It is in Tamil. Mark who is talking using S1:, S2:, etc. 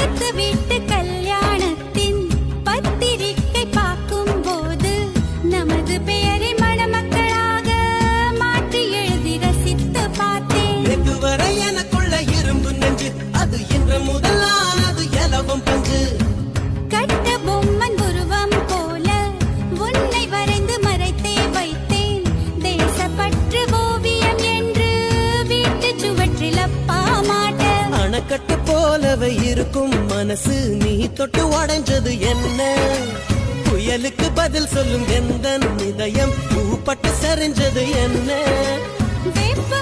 S1: பக்கத்து வீட்டு கல்யாணத்தின் பத்திரிக்கை பார்க்கும் போது நமது பெயரை மணமக்களாக மாற்றி எழுதி ரசித்து பார்த்தேன்.
S2: வெகுவரை எனக்குள்ள இரும்பு நெஞ்சு, அது இன்று முதலானது எலவும் பஞ்சு.
S1: கட்ட பொம்மன் உருவம் போல உன்னை வரைந்து மறைத்தே வைத்தேன். தேசப்பற்று ஓவியம் என்று வீட்டு சுவற்றில் அப்பா மாட்டேன்.
S2: அணைக்கட்டு போலவே இருக்கும் மனசு, நீ தொட்டு உடைஞ்சது என்ன? புயலுக்கு பதில் சொல்லும் எந்த இதயம் பூப்பட்டு சரிஞ்சது என்ன?
S1: வேப்ப